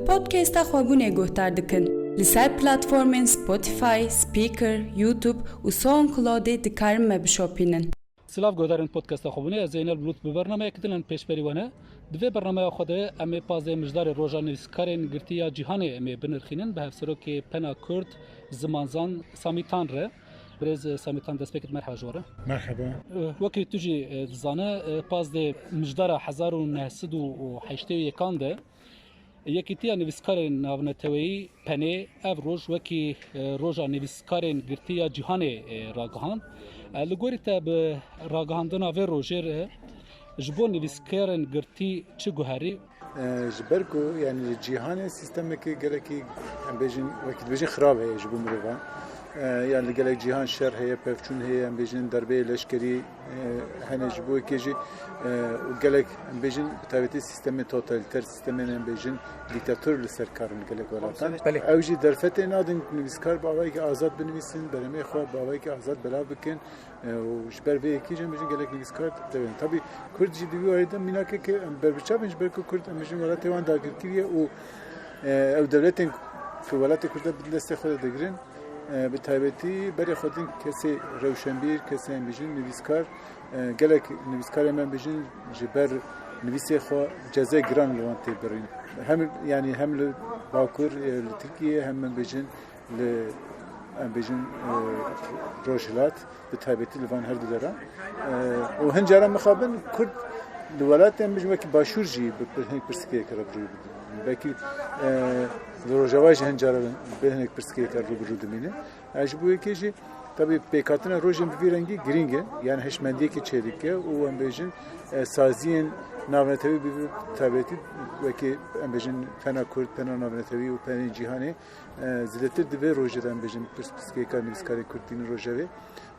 پودکاستا خوابونه گوهتر دکن لسر پلاتفورمین سپوتیفای، سپیکر، یوتیوب و ساوندکلاود دکارن مبشوپینن. سلاف گودارن پودکاستا خوابونه از زینل بلوت به برنامه کدلن پیش بریوانه. دوی برنامه خوده امی پازه مجدار روزانه نویسکارین گرتیا جهانی امی بنرخینن به هفسرو که پنا کرد زمانزان سامیتان ره. برز سامیتان دست بکت مرحبا جواره. مرحبا. وکی توجی زانه پازه مجدار 1981 ده. یکیتیا نویسکارین ناونتویی پنه اف روز وکی روزا نویسکارین گرتیا جهانی راگهان. لگوری تا به راگهاندن آور روزر جبون نویسکارین گرتی چه گوهری؟ جبرکو یعنی جهان سیستمی که گلکی بیشتر وقتی بیشتر خرابه جبون مروان. یعنی گلک جهان شر هی پفچون هی بیشتر دربه لشکری هنوز بوی کیجی و گلک بیشتر تابعی سیستم توتالیتر سیستمی بیشتر دیکتاتور لسر کارن گلک ولاتن. اوجی درفت نادن نویسکار باوی که آزاد بنویسن برای خواب باوی که آزاد بلا بکن و جبر به یکی جم بیشتر گلک نویسکار تبین. تابی کرد جدی وارد مینا که بربچه بیش برکو کرد بیشتر ولات وان داغرتیه و دولتن که ولات کرد بدست خود دگرن. به تابعی برای خودین کسی روشنبیر کسی بیشتر نویسکار گلک نویسکار من بیشتر جبر نویسی خو جزء گران لوانتی برین هم یعنی هم باکور ترکیه هم بیشتر بیشتر روشلات به تابعی لوان هر دو دارن و هنجارم مخابن کرد دولت هم بیشتر که باشورجی به هنگ پرسکه کرد روی بود باکی روزاواج هنجار به هنگ پرسکه کرد روی دمینه اجبوری کیجی tabii pekatına rojim bir rengi gringe yani heşmendiye ki çelike o ambejin saziyen navnetevi bir tabeti ve ki ambejin fena kurt fena navnetevi o fena cihane ziletir dibe rojeden ambejin psikolojik kanıskari kurtini rojevi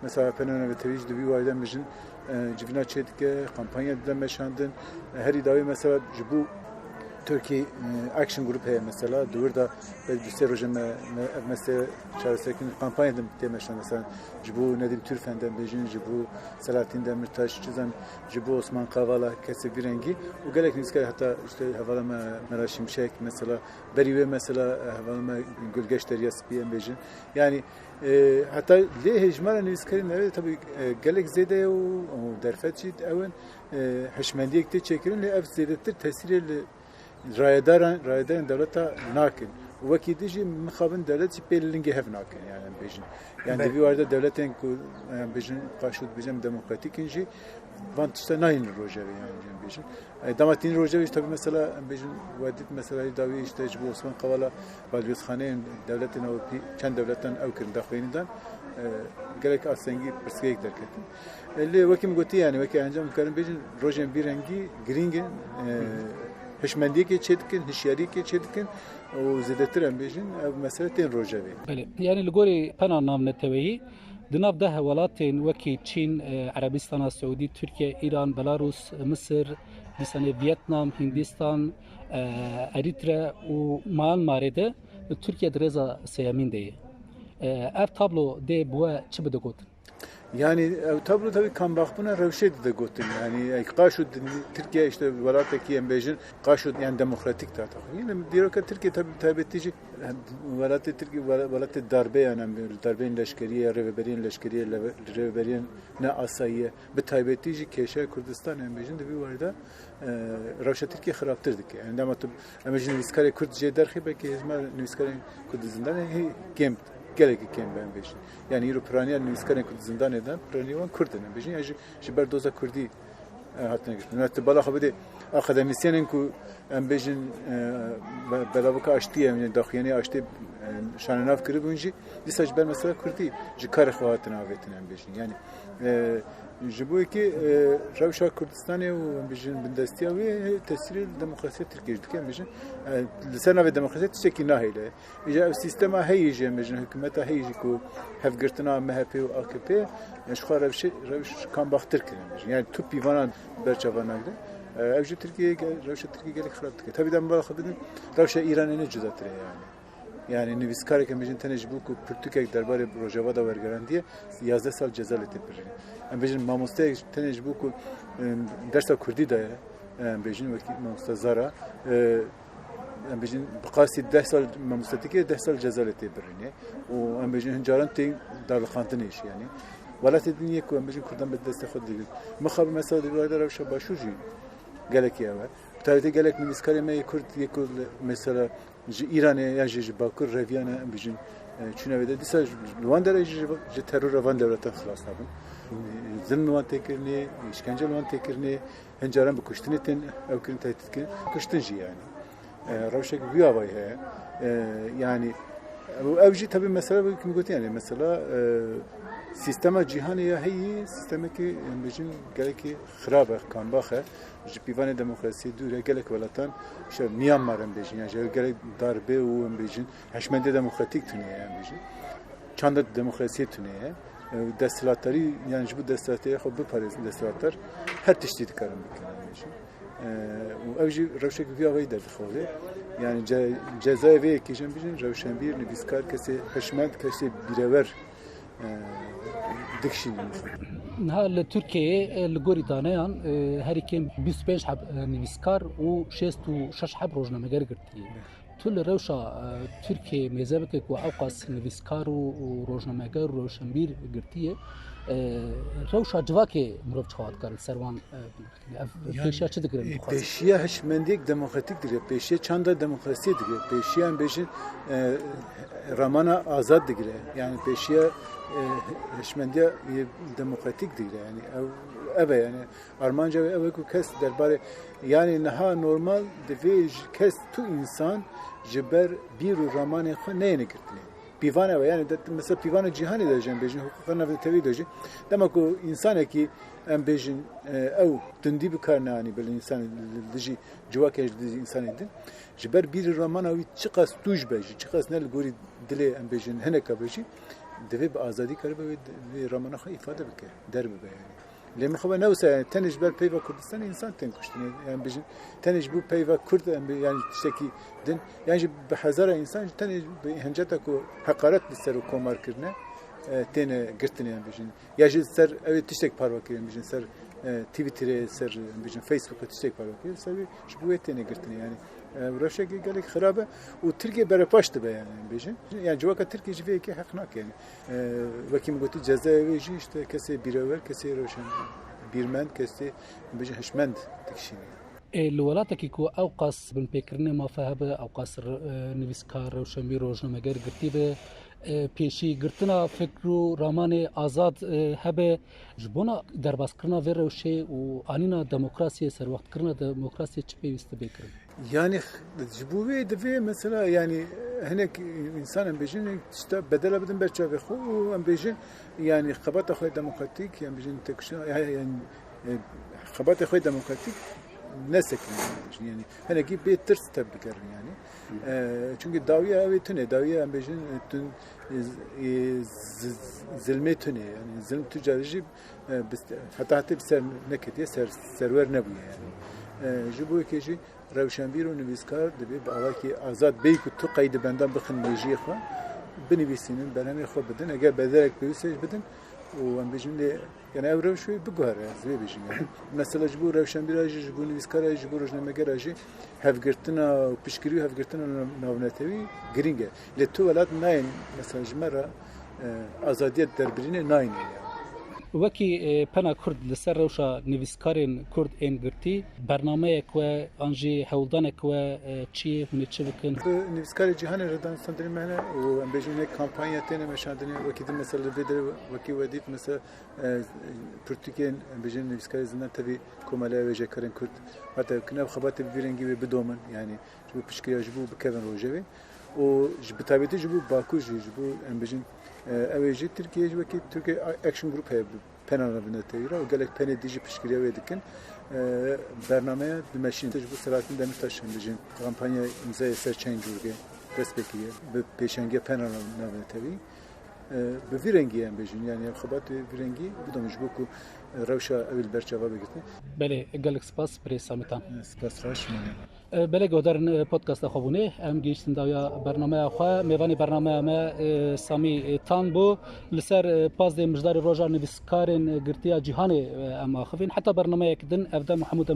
mesela fena navnetevi dibi vardı ambejin cibina çelike kampanya dilemeşandın her idavi mesela bu Türkiye Action Group है mesela durda bir proje mesela çalışırken kampanya demişler mesela bu Nedim Türfen'den bejin bu Selahattin Demirtaş çizen bu Osman Kavala kese bir rengi o gerek niskar hatta işte havalama Meral Şimşek mesela Berive mesela havalama Gülgeç Deryası bir bejin yani hatta le hecmara niskarin evet tabii gerek zede o derfetçi evin heşmendiyekte çekirin le ev zedetir tesirli رایدارن دولتا ناکن و وکی دیجی مخابن دولتی پیلینگی هف ناکن یعنی بیشتر یعنی دیوی وارد دولتن کو بیشتر قاشود بیشتر دموکراتیکنجی وانتشتا ناین روجری یعنی بیشتر داماتین روجریش tabii mesela بیشتر وادیت mesela داوی işte bu Osman Kavala Balyoz-Khane devletin o kendi devletten evkirin daxweninden gerek asengi perskeyik derketin. Le vakim goti yani vaki anjam karin بیشتر روجن بیرنگی گرینگن هشمندی که چیدکن، هشیاری که چیدکن و زیادتر هم بیشین مسئله تین روجاوی. بله. یعنی لگوری پناه نام نتویی دناب ده ولاتین وکی چین، عربستان، سعودی، ترکیه، ایران، بلاروس، مصر، مثلا ویتنام، هندوستان، اریتره و میانمار ده ترکیه درزا سیامین دیه. اف تابلو ده بوا چه بده گفت؟ Yani tablo tabii kan bakbuna revşet de götün yani kaşud Türkiye işte velattaki embejin kaşud yani demokratik ta yani diyor ki Türkiye tabii tici velatte Türkiye velatte darbe yani darbenin leşkeriye revberin leşkeriye revberin ne asayiye bir taybetici keşe Kürdistan embejin de bir vardı revşet Türkiye xaraptırdık yani ama embejin viskare Kürtçe derhi belki hizmet viskare Kürdistan'dan gem gerek kim ben beş. Yani Europraniyer nüskarın Kürdistan'dan eden Praniyevan Kürt'ün beş. Yani jiber doza Kürdi hatta geçti. Hatta bala habide akademisyenin ku ambejin belabaka açtı yani daxiyani açtı şanınav kırıp önce disaj ben mesela Kürdi jikar xavatın avetin ambejin. Yani jibu ki Revşa Kürdistan'ı o ambejin bindestiya ve tesir demokrasi Türkiye'de ambejin لسنا في الديمقراطية تشكي ناهيله إجا السيستم هيجي مجن حكومتها هيجي كو هفقرتنا مهبي وآكبي شخار روش كان باختر كده يعني توبي فانا برشافانا كده أوجه تركيا روش تركيا قالك خراب تكه تبي دم بالخ بدن روش إيران إنه جدا ترى yani nüviskar ki mecin tenecbul ku Portekik derbarı rojavada vergaren diye 11 سال ceza letepir. Mecin mamoste tenecbul ku dersa Kurdi da mecin vekil mamoste zara ام بيجن بقاسي 10 سال ممستكي 10 سال جزالتي بريني وام بيجن هنجارن تي دار الخانتنيش يعني ولا تدني كو ام بيجن كردان بدست خد دي مخاب مثلا دي ولا روش باشوجي قالك يا بتاعتي قالك من اسكاري ما يكرد يكل مثلا ايران يا جي باكر ريفيانا ام بيجن چونه بده دیسا لوان درجه ج ترور روان دولت خلاص نبن زن لوان تکرنی işkence لوان تکرنی هنجارن بکشتنی تن او کرن تهدید کن کشتن جی yani روشك بيا باي هي يعني او جي تبي مثلا كم قلت يعني مثلا سيستم جهاني هي سيستم كي بيجن قالك خراب كان باخه جي بيفان ديمقراطيه دوره قالك ولاتان شو ميانمار بيجن يعني قالك darbe و بيجن هشمنده ديمقراطيك تنيه يعني بيجن چند ديمقراطيه تنيه دستلاتری yani bu destlateri خو بپارز دستلاتر هر تشدید کارم میکنه و اوجی روشک ویا وی در خوله yani cezayı ve kişinin bizim Ravşenbir nüviskar kese heşmet kese birever dikşinin. نها Türkiye لگوری دانیان هر کیم 25 حب نویسکار و 6 حب روزنامه گرتی. طول روشا ترکیه مزابک و اوقاس نویسکار و روزنامه گر روشنبیر گرتیه روشا جواکه مروف چخواد کار سروان پیشیا چه دکرم پیشیا هشمندیک دموکراتیک دیگه پیشیا چند دموکراسی دیگه پیشیا هم بیشتر رامانا آزاد دیگه yani پیشیا هشمندیا دموکراتیک دیگه yani ابا yani Armanca ve ابا کو کس درباره yani نها normal دیویج کس تو انسان جبر بیرو رامانه خو نه نگرتنی پیوانه و yani مثلا پیوانه جهانی داشتن بیشتر حقوق نفتی داشتن دما کو انسانه کی ام بیشتر او تندی بکارنه انی بل انسان دیجی جواکه دیجی انسانی دین جبر بیرو رامانه وی چقدر توج بیشتر چقدر نل گوری دلی ام بیشتر هنکا بیشتر دوی به آزادی کرده و رامانه خو ifade بکه درب بیانی لما خو نوسه تنش بر پیوا کردستان انسان تن کشتنی yani بیشتر تنش بو پیوا کرد yani شکی دن yani به هزار انسان تنش به هنجتا کو حقارت بسر و کمار کردنه تن گرتنی yani بیشتر یا جز سر اوی تشتک پاروا کردن بیشتر سر توییتر سر بیشتر فیسبوک تشتک پاروا کردن سر شبوه تن گرتنی yani روشکی گلی خرابه و ترکیه برای پشت بیان بیشتر yani جوکا ترکیه جویی که حق نک yani وکی میگویی جزایی işte کسی بیرور کسی روشن بیرمند کسی بیشتر هشمند تکشینی الولايات كيكو اوقاس بن بيكرني ما فهب اوقاس نويسكار روشنبير روزنامه گر گرتيبه پیشی گرتنا فکرو رامان آزاد هبه جبونا درباس کرنا و روشه و آنینا دموکراسی سر وقت کرنا دموکراسی چه پیوسته بکرن yani جبوه دوی مثلا yani هناك انسان ام بيجن تشتا بدل بدن برچاوي خو ام بيجن يعني خبات اخو ديمقراطيك يعني بيجن تكش يعني خبات اخو ديمقراطيك نسك yani هنا کی به ترس تبدیل کردن yani çünkü daviye evet tüne daviye ام بيجن تن زلمه تونه yani زلم تجاري حتى بسر نكتي سرور نبوي yani جبوه کیجی روشنبیر و نویسکار دبی با آواکی آزاد بیک و تو قید بندان بخن میجی خو بنویسینن برنامه خو بدن اگر بدرک بیوسش بدن و ام بیجن yani ev روشوی بگوهره از وی بیجن yani مثلا جبوه روشنبیر آجی جبوه نویسکار آجی جبوه روزنامه‌گر آجی هفگرتنا و پیشگیری و هفگرتنا ناونتوی گرینگه لتو ولاد ناین مثلا جمره آزادیت دربرینه ناین yani وکی پنا کرد لسر روشا نویسکارین کرد این گرتی برنامه کو انجی هولدان کو چی هنی چه بکن نویسکار جهان ردان سندری مهنه و ام بیجونه کمپانیا تنه مشاندنی وکی د مثلا ویدر وکی ودیت مثلا پرتوکین ام بیجون نویسکار زندان تبی کومالا و جکرن کرد حتی کنه خبات بیرنگی و بدومن yani جو پشکیا جبو بکن روجوی و جبتابیتی جبو باکو جبو ام بیجون اوجی ترکیه وکی ترکیه اکشن گروپ هست پناهنده بنتهیره و گلک پنه دیجی پیشگیری ودیکن برنامه دمشین تجربه سرعتی دمیرتاش بیجیم کمپانی امضای سرچنگ جورگه دست بکیه به پیشنگی پناهنده بنتهی به ویرنگی هم بیجیم yani خبات ویرنگی بودمش بکو روشا اول برچاوا بگیرن بله گلک سپاس برای سامیتان سپاس راش منه بله گودارن پادکست خوابونه ام گیشتن دایا برنامه خو میوانی برنامه ما سامی تان بو لسر پاز د مجدار روزا نویسکارن گرتیا جهان اما خوین حتی برنامه کدن افدا محمود